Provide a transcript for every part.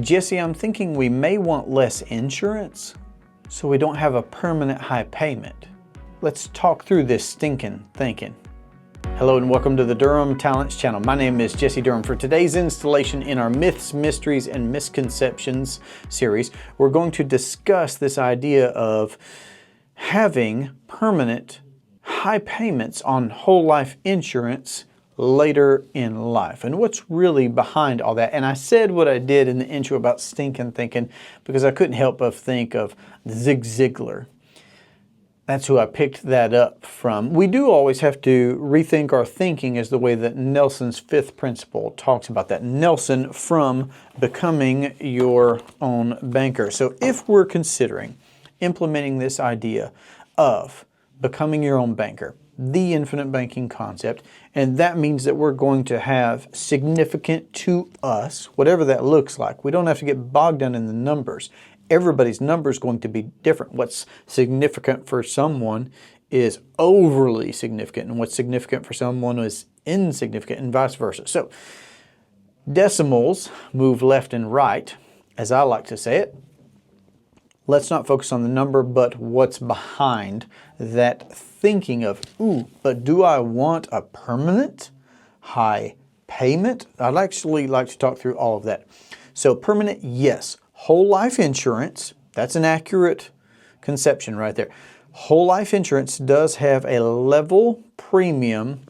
Jesse, I'm thinking we may want less insurance so we don't have a permanent high payment. Let's talk through this stinking thinking. Hello and welcome to the Durham Talents channel. My name is Jesse Durham. For today's installation in our Myths, Mysteries, and Misconceptions series, we're going to discuss this idea of having permanent high payments on whole life insurance later in life and what's really behind all that. And I said what I did in the intro about stinking thinking because I couldn't help but think of Zig Ziglar. That's who I picked that up from. We do always have to rethink our thinking, is the way that Nelson's fifth principle talks about that. Nelson from Becoming Your Own Banker. So if we're considering implementing this idea of becoming your own banker, the infinite banking concept, and that means that we're going to have significant to us, whatever that looks like. We don't have to get bogged down in the numbers. Everybody's number is going to be different. What's significant for someone is overly significant, and what's significant for someone is insignificant, and vice versa. So decimals move left and right, as I like to say it. Let's not focus on the number, but what's behind that thinking of, ooh, but do I want a permanent high payment? I'd actually like to talk through all of that. So permanent, yes. Whole life insurance, that's an accurate conception right there. Whole life insurance does have a level premium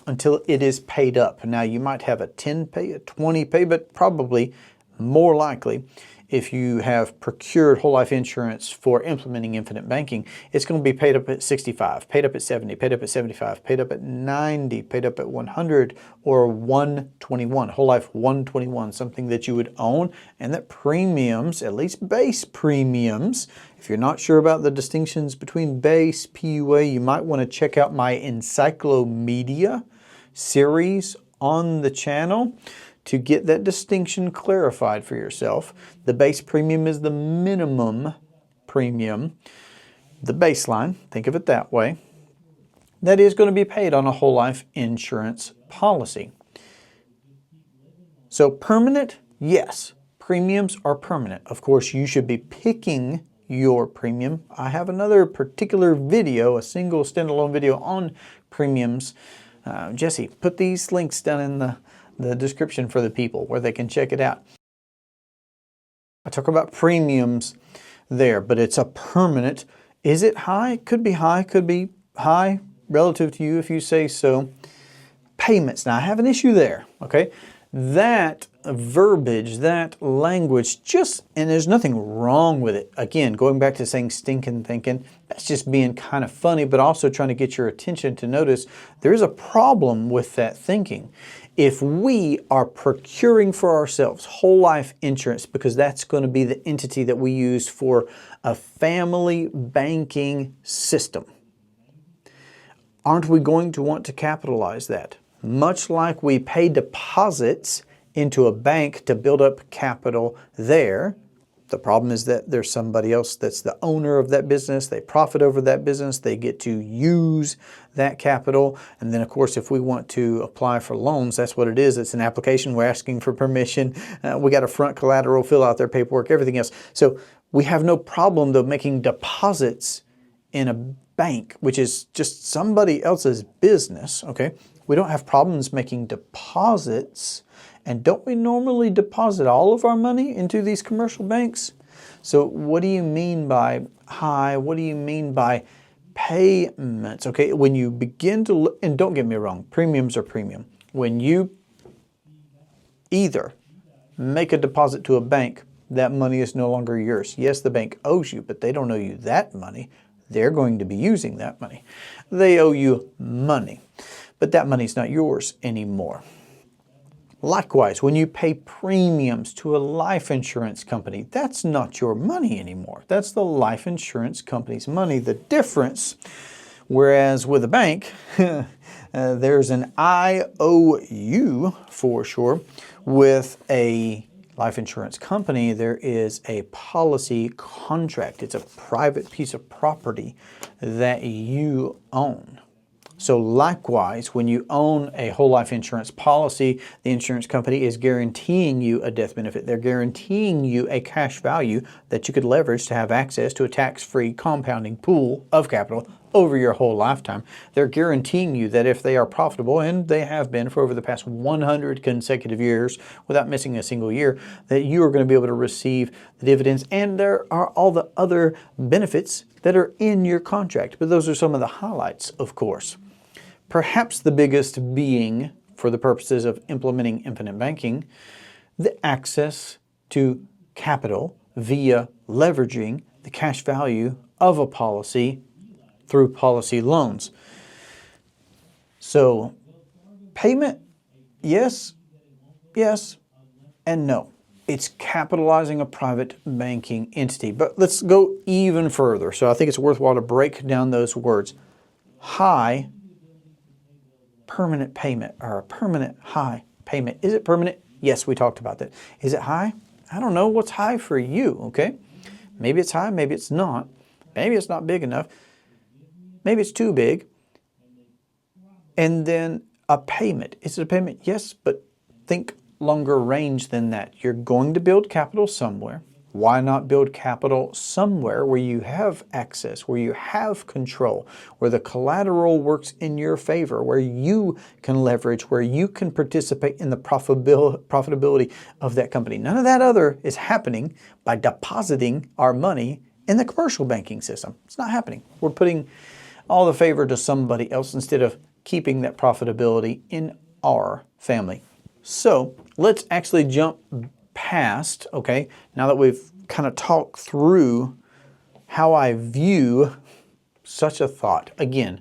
until it is paid up. Now you might have a 10 pay, a 20 pay, but probably more likely if you have procured whole life insurance for implementing infinite banking, it's going to be paid up at 65, paid up at 70, paid up at 75, paid up at 90, paid up at 100, or 121, whole life 121, something that you would own, and that premiums, at least base premiums, if you're not sure about the distinctions between base, PUA, you might want to check out my encyclomedia series on the channel to get that distinction clarified for yourself. The base premium is the minimum premium, the baseline, think of it that way, that is going to be paid on a whole life insurance policy. So permanent, yes, premiums are permanent. Of course, you should be picking your premium. I have another particular video, a single standalone video on premiums. Jesse, put these links down in the description for the people where they can check it out. I talk about premiums there, but it's a permanent. Is it high? Could be high, could be high relative to you if you say so. Payments. Now I have an issue there, okay? That verbiage, that language, just, and there's nothing wrong with it. Again, going back to saying stinking thinking, that's just being kind of funny, but also trying to get your attention to notice there is a problem with that thinking. If we are procuring for ourselves whole life insurance, because that's going to be the entity that we use for a family banking system, aren't we going to want to capitalize that? Much like we pay deposits into a bank to build up capital there. The problem is that there's somebody else that's the owner of that business. They profit over that business. They get to use that capital. And then, of course, if we want to apply for loans, that's what it is. It's an application. We're asking for permission. We got a front collateral, fill out their paperwork, everything else. So we have no problem, though, making deposits in a bank, which is just somebody else's business, okay? We don't have problems making deposits. And don't we normally deposit all of our money into these commercial banks? So what do you mean by high? What do you mean by payments? Okay, when you begin to look, and don't get me wrong, premiums are premium. When you either make a deposit to a bank, that money is no longer yours. Yes, the bank owes you, but they don't owe you that money. They're going to be using that money. They owe you money, but that money's not yours anymore. Likewise, when you pay premiums to a life insurance company, that's not your money anymore. That's the life insurance company's money. The difference, whereas with a bank, there's an IOU for sure. With a life insurance company, there is a policy contract. It's a private piece of property that you own. So likewise, when you own a whole life insurance policy, the insurance company is guaranteeing you a death benefit. They're guaranteeing you a cash value that you could leverage to have access to a tax-free compounding pool of capital over your whole lifetime. They're guaranteeing you that if they are profitable, and they have been for over the past 100 consecutive years without missing a single year, that you are going to be able to receive the dividends, and there are all the other benefits that are in your contract. But those are some of the highlights, of course. Perhaps the biggest being, for the purposes of implementing infinite banking, the access to capital via leveraging the cash value of a policy through policy loans. So payment, yes, and no. It's capitalizing a private banking entity. But let's go even further. So I think it's worthwhile to break down those words. High permanent payment, or a permanent high payment. Is it permanent? Yes, we talked about that. Is it high? I don't know what's high for you, okay? Maybe it's high, maybe it's not. Maybe it's not big enough. Maybe it's too big. And then a payment. Is it a payment? Yes, but think longer range than that. You're going to build capital somewhere. Why not build capital somewhere where you have access, where you have control, where the collateral works in your favor, where you can leverage, where you can participate in the profitability of that company? None of that other is happening by depositing our money in the commercial banking system. It's not happening. We're putting all the favor to somebody else instead of keeping that profitability in our family. So let's actually jump past, okay, now that we've kind of talked through how I view such a thought. Again,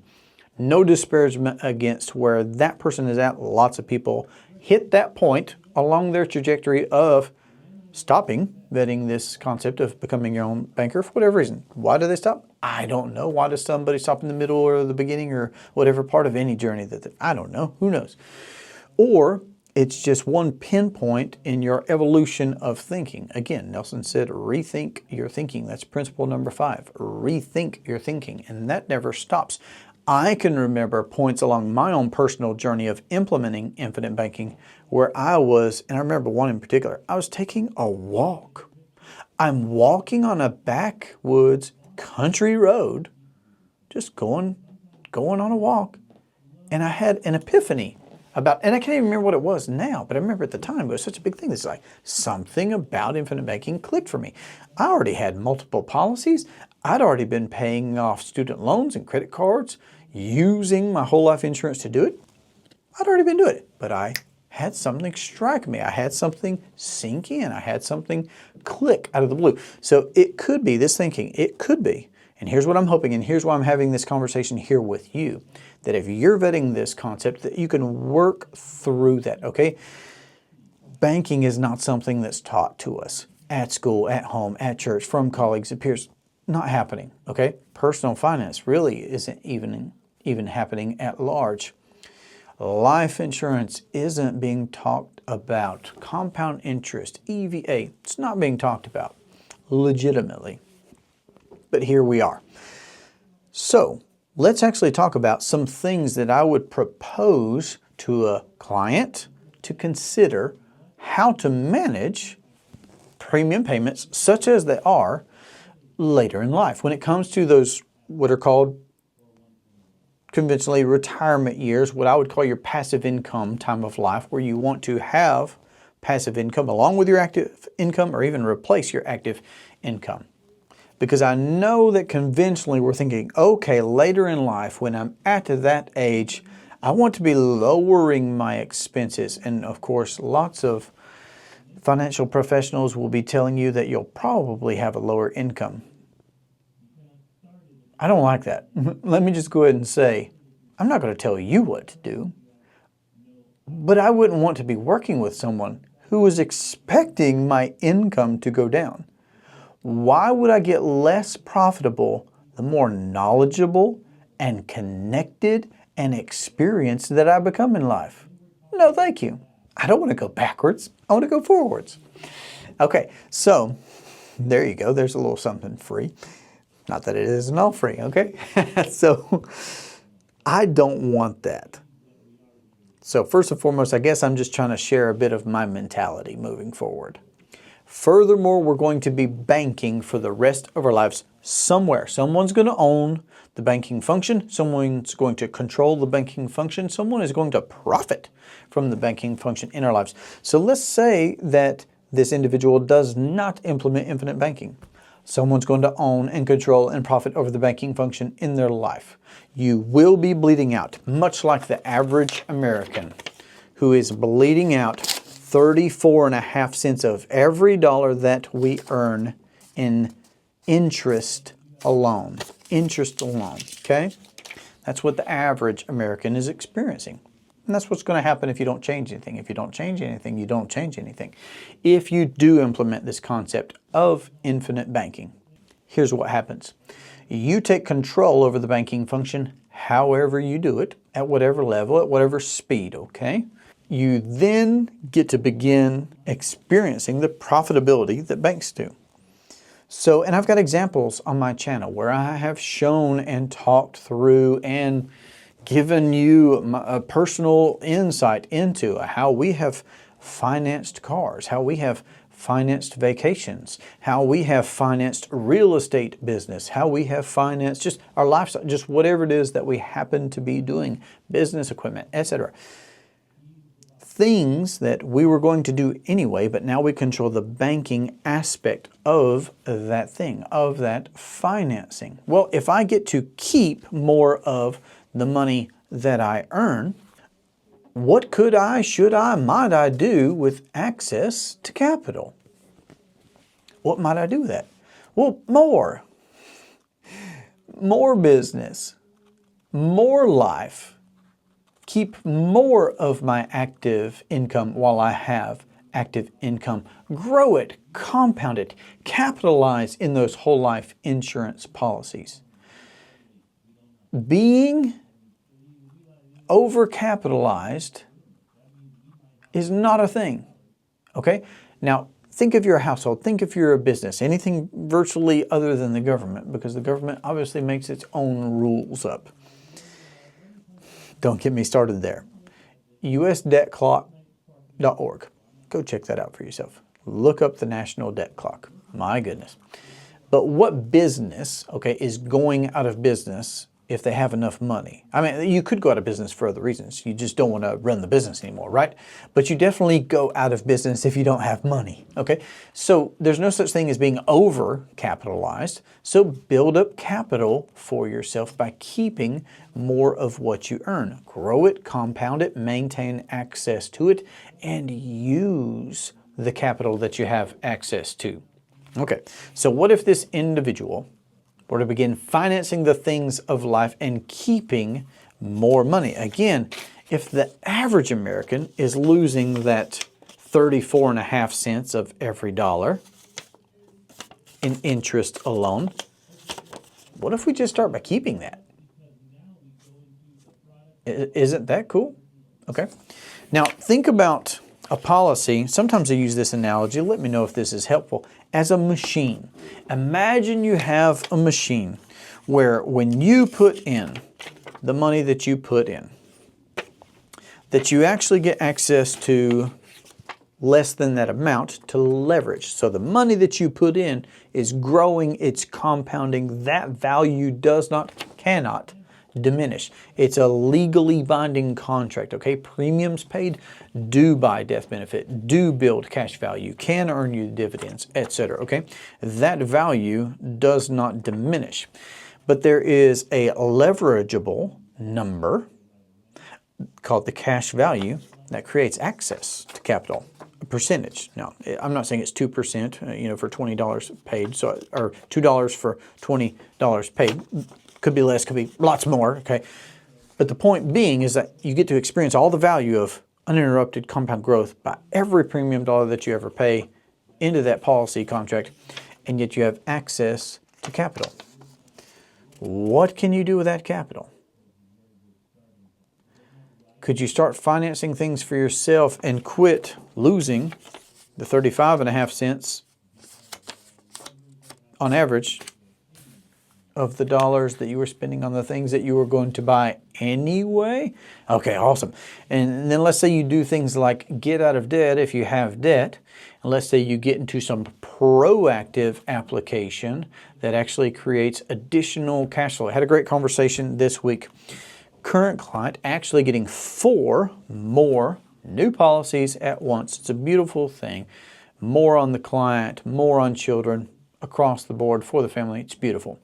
no disparagement against where that person is at. Lots of people hit that point along their trajectory of stopping vetting this concept of becoming your own banker for whatever reason. Why do they stop? I don't know. Why does somebody stop in the middle or the beginning or whatever part of any journey I don't know. Who knows? Or it's just one pinpoint in your evolution of thinking. Again, Nelson said, rethink your thinking. That's principle number 5. Rethink your thinking. And that never stops. I can remember points along my own personal journey of implementing infinite banking where I was, and I remember one in particular, I was taking a walk. I'm walking on a backwoods country road, just going on a walk. And I had an epiphany about, and I can't even remember what it was now, but I remember at the time it was such a big thing. It's like something about infinite banking clicked for me. I already had multiple policies. I'd already been paying off student loans and credit cards, using my whole life insurance to do it. I'd already been doing it, but I had something strike me. I had something sink in. I had something click out of the blue. So it could be this thinking. It could be. And here's what I'm hoping, and here's why I'm having this conversation here with you, that if you're vetting this concept, that you can work through that, okay? Banking is not something that's taught to us at school, at home, at church, from colleagues, it appears not happening, okay? Personal finance really isn't even happening at large. Life insurance isn't being talked about. Compound interest, EVA, it's not being talked about legitimately. But here we are. So let's actually talk about some things that I would propose to a client to consider how to manage premium payments, such as they are, later in life. When it comes to those what are called conventionally retirement years, what I would call your passive income time of life, where you want to have passive income along with your active income or even replace your active income. Because I know that conventionally we're thinking, okay, later in life, when I'm at that age, I want to be lowering my expenses. And of course, lots of financial professionals will be telling you that you'll probably have a lower income. I don't like that. Let me just go ahead and say, I'm not going to tell you what to do, but I wouldn't want to be working with someone who is expecting my income to go down. Why would I get less profitable the more knowledgeable and connected and experienced that I become in life? No, thank you. I don't want to go backwards. I want to go forwards. Okay, so there you go. There's a little something free. Not that it isn't all free, okay? So I don't want that. So first and foremost, I guess I'm just trying to share a bit of my mentality moving forward. Furthermore, we're going to be banking for the rest of our lives somewhere. Someone's going to own the banking function. Someone's going to control the banking function. Someone is going to profit from the banking function in our lives. So let's say that this individual does not implement infinite banking. Someone's going to own and control and profit over the banking function in their life. You will be bleeding out, much like the average American who is bleeding out 34.5 cents of every dollar that we earn in interest alone. Interest alone, okay? That's what the average American is experiencing. And that's what's going to happen if you don't change anything. If you don't change anything, you don't change anything. If you do implement this concept of infinite banking, here's what happens. You take control over the banking function however you do it, at whatever level, at whatever speed, okay? You then get to begin experiencing the profitability that banks do. So, and I've got examples on my channel where I have shown and talked through and given you a personal insight into how we have financed cars, how we have financed vacations, how we have financed real estate business, how we have financed just our lifestyle, just whatever it is that we happen to be doing, business equipment, etc. Things that we were going to do anyway, but now we control the banking aspect of that thing, of that financing. Well, if I get to keep more of the money that I earn, what could I, should I, might I do with access to capital? What might I do with that? Well, more business, more life. Keep more of my active income while I have active income. Grow it, compound it, capitalize in those whole life insurance policies. Being overcapitalized is not a thing, okay? Now, think of your household, think if you're a business, anything virtually other than the government, because the government obviously makes its own rules up. Don't get me started there. usdebtclock.org. Go check that out for yourself. Look up the national debt clock. My goodness. But what business, okay, is going out of business if they have enough money? I mean, you could go out of business for other reasons. You just don't want to run the business anymore, right? But you definitely go out of business if you don't have money, okay? So there's no such thing as being over-capitalized. So build up capital for yourself by keeping more of what you earn. Grow it, compound it, maintain access to it, and use the capital that you have access to. Okay, so what if this individual were to begin financing the things of life and keeping more money? Again, if the average American is losing that 34.5 cents of every dollar in interest alone, what if we just start by keeping that? Isn't that cool? Okay. Now, think about a policy. Sometimes I use this analogy. Let me know if this is helpful. As a machine. Imagine you have a machine where when you put in the money that you put in, that you actually get access to less than that amount to leverage. So the money that you put in is growing, it's compounding. That value cannot diminish. It's a legally binding contract, okay? Premiums paid do buy death benefit, do build cash value, can earn you dividends, etc., okay? That value does not diminish. But there is a leverageable number called the cash value that creates access to capital, a percentage. Now, I'm not saying it's 2%, for $20 paid, so or $2 for $20 paid. Could be less, could be lots more, okay? But the point being is that you get to experience all the value of uninterrupted compound growth by every premium dollar that you ever pay into that policy contract, and yet you have access to capital. What can you do with that capital? Could you start financing things for yourself and quit losing the 35.5 cents on average of the dollars that you were spending on the things that you were going to buy anyway? Okay, awesome. And then let's say you do things like get out of debt if you have debt. And let's say you get into some proactive application that actually creates additional cash flow. I had a great conversation this week. Current client actually getting 4 more new policies at once. It's a beautiful thing. More on the client, more on children, across the board for the family. It's beautiful.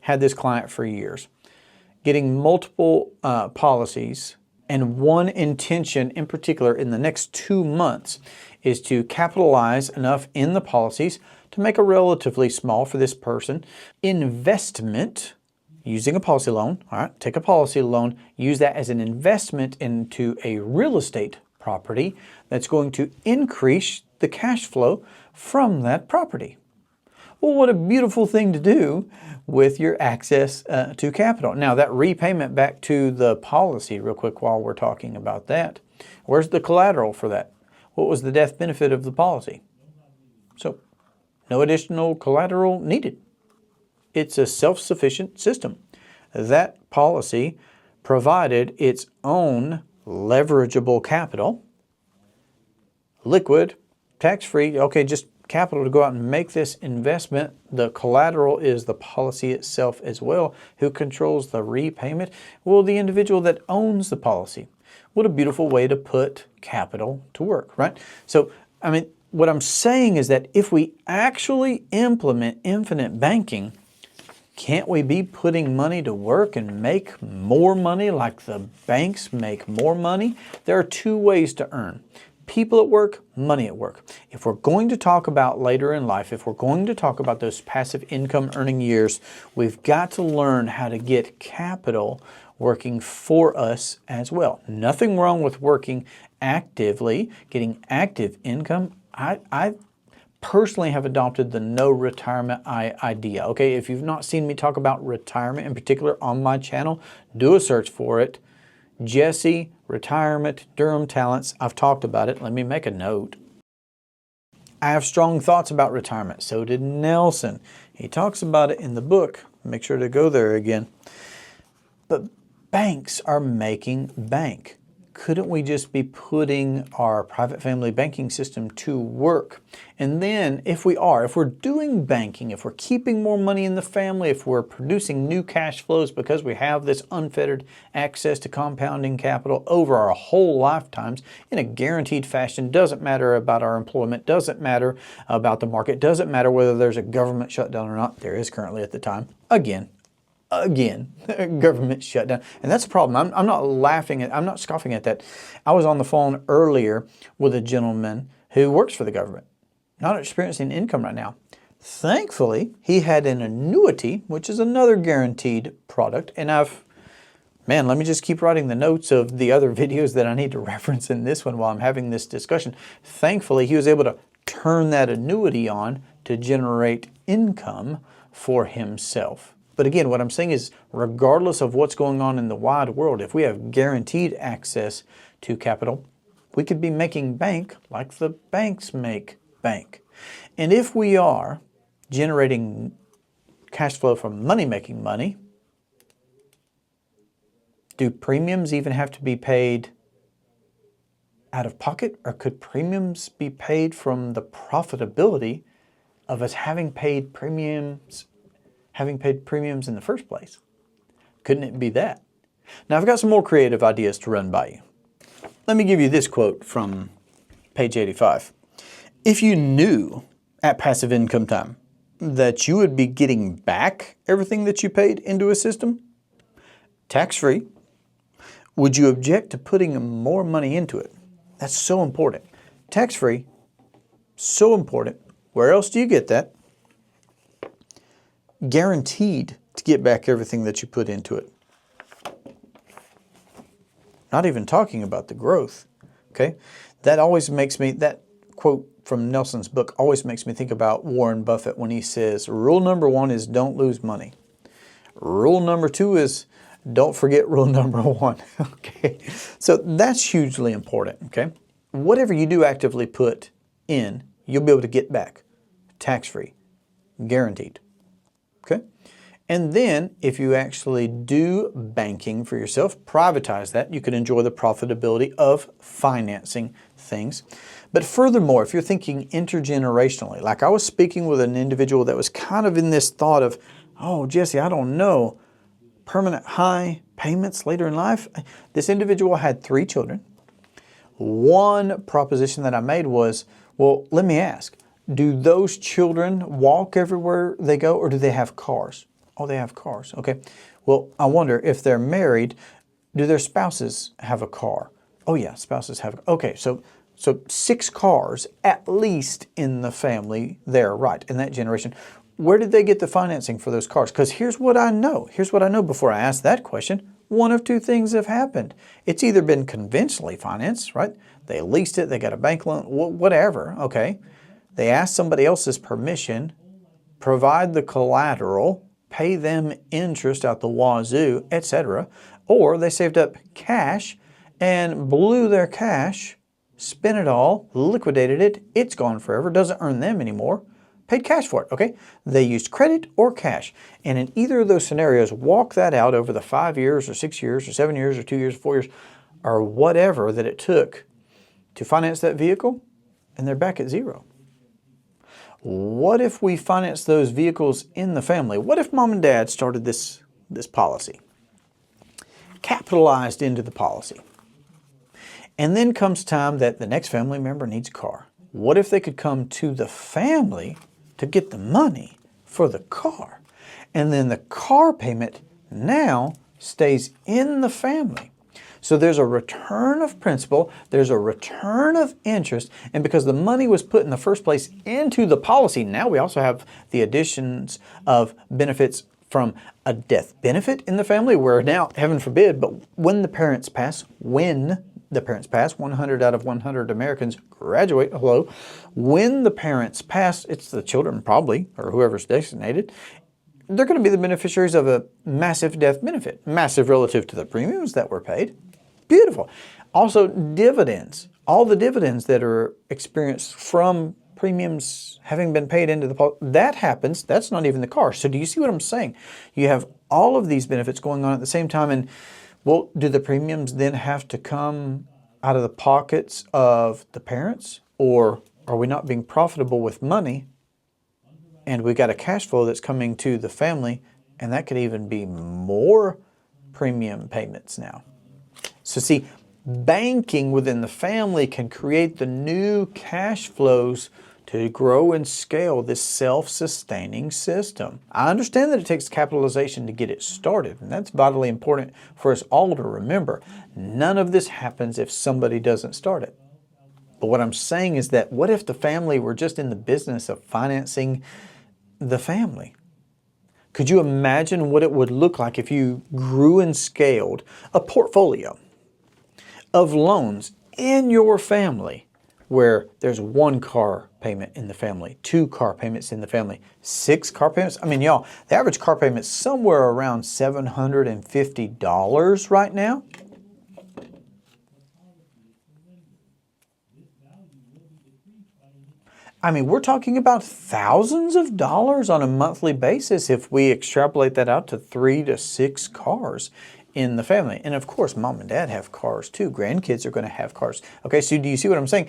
Had this client for years. Getting multiple policies, and one intention in particular in the next 2 months is to capitalize enough in the policies to make a relatively small, for this person, investment using a policy loan. All right, take a policy loan, use that as an investment into a real estate property that's going to increase the cash flow from that property. Well, what a beautiful thing to do with your access to capital. Now, that repayment back to the policy, real quick while we're talking about that. Where's the collateral for that? What was the death benefit of the policy? So, no additional collateral needed. It's a self-sufficient system. That policy provided its own leverageable capital, liquid, tax-free, okay, just capital to go out and make this investment. The collateral is the policy itself as well. Who controls the repayment? Well, the individual that owns the policy. What a beautiful way to put capital to work, right? So, I mean, what I'm saying is that if we actually implement infinite banking, can't we be putting money to work and make more money like the banks make more money? There are 2 ways to earn. People at work, money at work. If we're going to talk about later in life, if we're going to talk about those passive income earning years, we've got to learn how to get capital working for us as well. Nothing wrong with working actively, getting active income. I personally have adopted the no retirement idea. Okay, if you've not seen me talk about retirement in particular on my channel, do a search for it. Jesse, retirement, Durham talents. I've talked about it. Let me make a note. I have strong thoughts about retirement. So did Nelson. He talks about it in the book. Make sure to go there again. But banks are making bank. Couldn't we just be putting our private family banking system to work? And then if we're doing banking, if we're keeping more money in the family, if we're producing new cash flows because we have this unfettered access to compounding capital over our whole lifetimes in a guaranteed fashion, doesn't matter about our employment, doesn't matter about the market, doesn't matter whether there's a government shutdown or not. There is currently at the time. Again, government shutdown. And that's a problem. I'm not laughing at, I'm not scoffing at that. I was on the phone earlier with a gentleman who works for the government, not experiencing income right now. Thankfully, he had an annuity, which is another guaranteed product. And let me just keep writing the notes of the other videos that I need to reference in this one while I'm having this discussion. Thankfully, he was able to turn that annuity on to generate income for himself. But again, what I'm saying is, regardless of what's going on in the wide world, if we have guaranteed access to capital, we could be making bank like the banks make bank. And if we are generating cash flow from money making money, do premiums even have to be paid out of pocket? Or could premiums be paid from the profitability of us having paid premiums in the first place? Couldn't it be that? Now, I've got some more creative ideas to run by you. Let me give you this quote from page 85. If you knew at passive income time that you would be getting back everything that you paid into a system, tax-free, would you object to putting more money into it? That's so important. Tax-free, so important. Where else do you get that? Guaranteed to get back everything that you put into it. Not even talking about the growth, okay? That always makes me, that quote from Nelson's book always makes me think about Warren Buffett when he says, rule number 1 is don't lose money. Rule number 2 is don't forget rule number 1, okay? So that's hugely important, okay? Whatever you do actively put in, you'll be able to get back, tax-free, guaranteed. Okay? And then if you actually do banking for yourself, privatize that, you can enjoy the profitability of financing things. But furthermore, if you're thinking intergenerationally, like I was speaking with an individual that was kind of in this thought of, oh, Jesse, I don't know, permanent high payments later in life. This individual had 3 children. One proposition that I made was, well, let me ask, do those children walk everywhere they go, or do they have cars? Oh, they have cars. Okay. Well, I wonder if they're married, do their spouses have a car? Oh yeah, spouses have. Okay, so 6 cars at least in the family there, right, in that generation. Where did they get the financing for those cars? Because here's what I know. Here's what I know before I ask that question. One of 2 things have happened. It's either been conventionally financed, right? They leased it, they got a bank loan, whatever, okay. They asked somebody else's permission, provide the collateral, pay them interest out the wazoo, etc. Or they saved up cash and blew their cash, spent it all, liquidated it, it's gone forever, doesn't earn them anymore, paid cash for it, okay? They used credit or cash. And in either of those scenarios, walk that out over the 5 years or 6 years or 7 years or 2 years, 4 years, or whatever that it took to finance that vehicle, and they're back at zero. What if we finance those vehicles in the family? What if mom and dad started this policy, capitalized into the policy, and then comes time that the next family member needs a car? What if they could come to the family to get the money for the car, and then the car payment now stays in the family? So there's a return of principal, there's a return of interest, and because the money was put in the first place into the policy, now we also have the additions of benefits from a death benefit in the family, where now, heaven forbid, but when the parents pass, 100 out of 100 Americans graduate, hello, when the parents pass, it's the children probably, or whoever's designated, they're going to be the beneficiaries of a massive death benefit, massive relative to the premiums that were paid. Beautiful. Also, dividends. All the dividends that are experienced from premiums having been paid into the policy, that happens. That's not even the car. So do you see what I'm saying? You have all of these benefits going on at the same time. And, well, do the premiums then have to come out of the pockets of the parents? Or are we not being profitable with money, and we got a cash flow that's coming to the family, and that could even be more premium payments now? So see, banking within the family can create the new cash flows to grow and scale this self-sustaining system. I understand that it takes capitalization to get it started, and that's vitally important for us all to remember. None of this happens if somebody doesn't start it. But what I'm saying is that what if the family were just in the business of financing the family? Could you imagine what it would look like if you grew and scaled a portfolio of loans in your family where there's 1 car payment in the family, 2 car payments in the family, 6 car payments? I mean, y'all, the average car payment is somewhere around $750 right now. I mean, we're talking about thousands of dollars on a monthly basis if we extrapolate that out to 3 to 6 cars in the family. And of course, mom and dad have cars too. Grandkids are going to have cars. Okay, so do you see what I'm saying?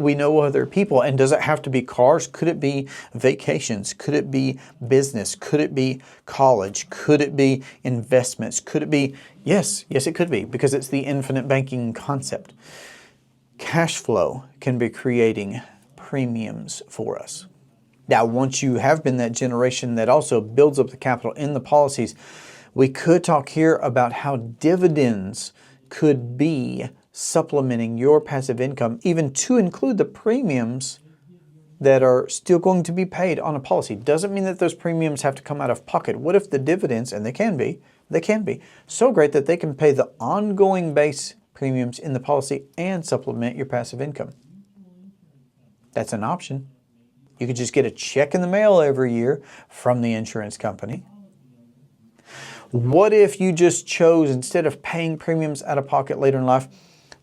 We know other people. And does it have to be cars? Could it be vacations? Could it be business? Could it be college? Could it be investments? Could it be? Yes, it could be, because it's the infinite banking concept. Cash flow can be creating premiums for us. Now, once you have been that generation that also builds up the capital in the policies, we could talk here about how dividends could be supplementing your passive income, even to include the premiums that are still going to be paid on a policy. Doesn't mean that those premiums have to come out of pocket. What if the dividends, and they can be so great that they can pay the ongoing base premiums in the policy and supplement your passive income? That's an option. You could just get a check in the mail every year from the insurance company. What if you just chose, instead of paying premiums out of pocket later in life,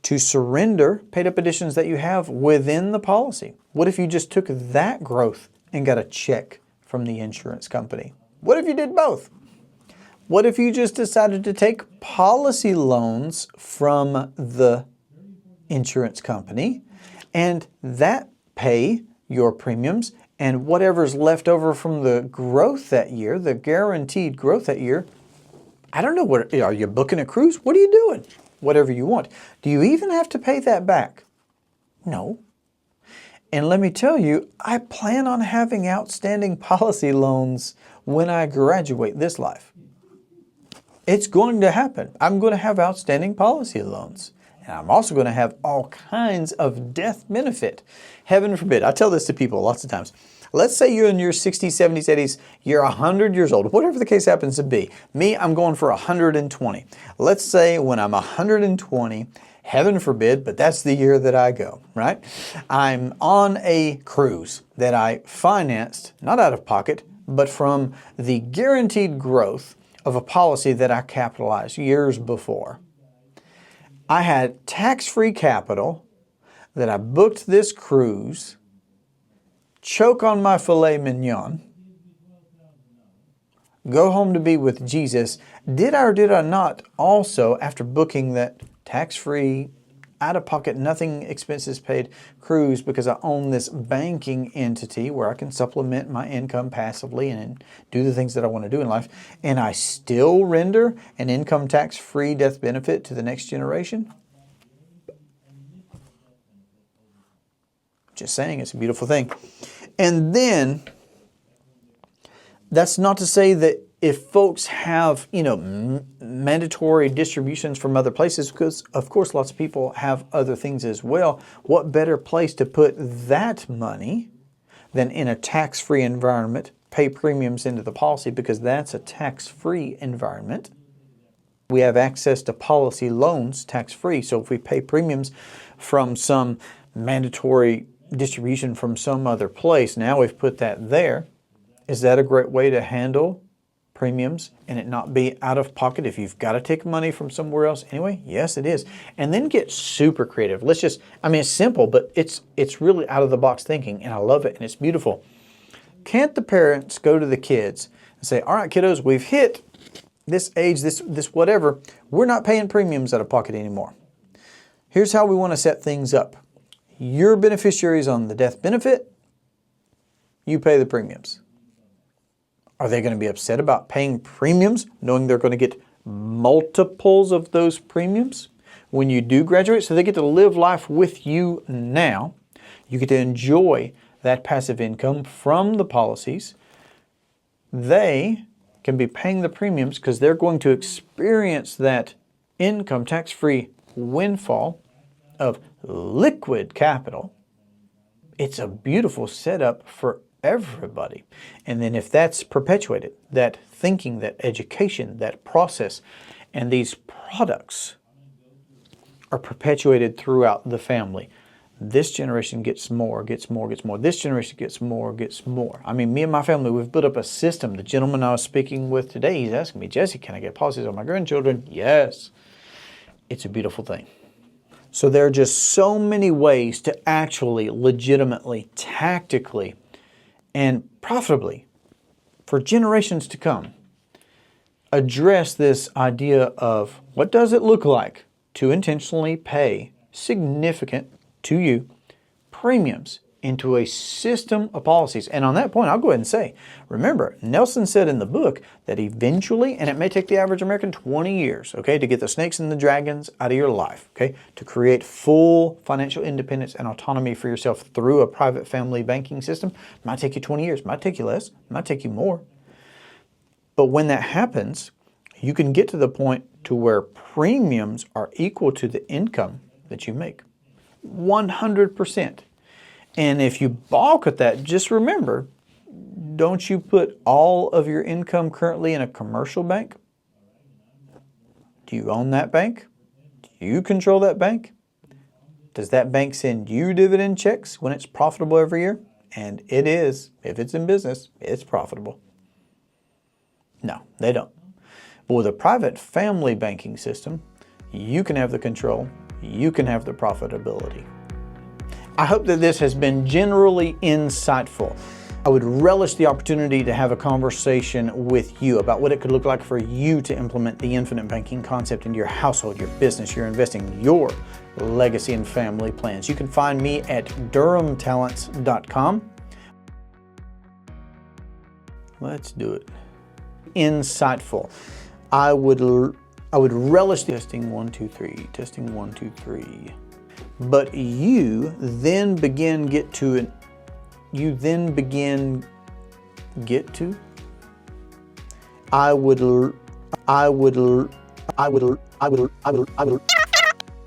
to surrender paid up additions that you have within the policy? What if you just took that growth and got a check from the insurance company? What if you did both? What if you just decided to take policy loans from the insurance company and that pay your premiums, and whatever's left over from the growth that year, the guaranteed growth that year, I don't know, what are you booking a cruise? What are you doing? Whatever you want. Do you even have to pay that back? No. And let me tell you, I plan on having outstanding policy loans when I graduate this life. It's going to happen. I'm going to have outstanding policy loans. And I'm also going to have all kinds of death benefit. Heaven forbid. I tell this to people lots of times. Let's say you're in your 60s, 70s, 80s, you're 100 years old, whatever the case happens to be. Me, I'm going for 120. Let's say when I'm 120, heaven forbid, but that's the year that I go, right? I'm on a cruise that I financed, not out of pocket, but from the guaranteed growth of a policy that I capitalized years before. I had tax-free capital that I booked this cruise, choke on my filet mignon, go home to be with Jesus. Did I or did I not also, after booking that tax-free, out-of-pocket, nothing expenses paid cruise, because I own this banking entity where I can supplement my income passively and do the things that I want to do in life, and I still render an income tax-free death benefit to the next generation? Just saying, it's a beautiful thing. And then, that's not to say that if folks have, mandatory distributions from other places, because of course lots of people have other things as well, what better place to put that money than in a tax-free environment, pay premiums into the policy, because that's a tax-free environment. We have access to policy loans tax-free, so if we pay premiums from some mandatory distribution from some other place, now we've put that there. Is that a great way to handle premiums and it not be out of pocket if you've got to take money from somewhere else anyway? Yes, it is. And then get super creative. It's simple, but it's really out of the box thinking, and I love it, and it's beautiful. Can't the parents go to the kids and say, all right, kiddos, we've hit this age, this whatever, we're not paying premiums out of pocket anymore. Here's how we want to set things up. You're beneficiaries on the death benefit, you pay the premiums. Are they going to be upset about paying premiums, knowing they're going to get multiples of those premiums when you do graduate? So they get to live life with you now. You get to enjoy that passive income from the policies. They can be paying the premiums because they're going to experience that income tax-free windfall of liquid capital. It's a beautiful setup for everybody. And then if that's perpetuated, that thinking, that education, that process, and these products are perpetuated throughout the family, this generation gets more, gets more, gets more. This generation gets more, gets more. Me and my family, we've built up a system. The gentleman I was speaking with today, he's asking me, Jesse, can I get policies on my grandchildren? Yes. It's a beautiful thing. So there are just so many ways to actually, legitimately, tactically, and profitably, for generations to come, address this idea of what does it look like to intentionally pay significant, to you, premiums into a system of policies. And on that point, I'll go ahead and say, remember, Nelson said in the book that eventually, and it may take the average American 20 years, okay, to get the snakes and the dragons out of your life, okay, to create full financial independence and autonomy for yourself through a private family banking system. It might take you 20 years, it might take you less, it might take you more. But when that happens, you can get to the point to where premiums are equal to the income that you make. 100%. And if you balk at that, just remember, don't you put all of your income currently in a commercial bank? Do you own that bank? Do you control that bank? Does that bank send you dividend checks when it's profitable every year? And it is. If it's in business, it's profitable. No, they don't. But with a private family banking system, you can have the control, you can have the profitability. I hope that this has been generally insightful. I would relish the opportunity to have a conversation with you about what it could look like for you to implement the infinite banking concept into your household, your business, your investing, your legacy and family plans. You can find me at durhamtalents.com. Let's do it. Insightful. I would relish testing 1 2 3, testing 1 2 3. But you then begin get to. I would.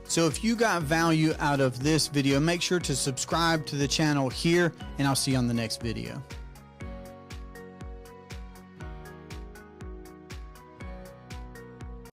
So if you got value out of this video, make sure to subscribe to the channel here, and I'll see you on the next video.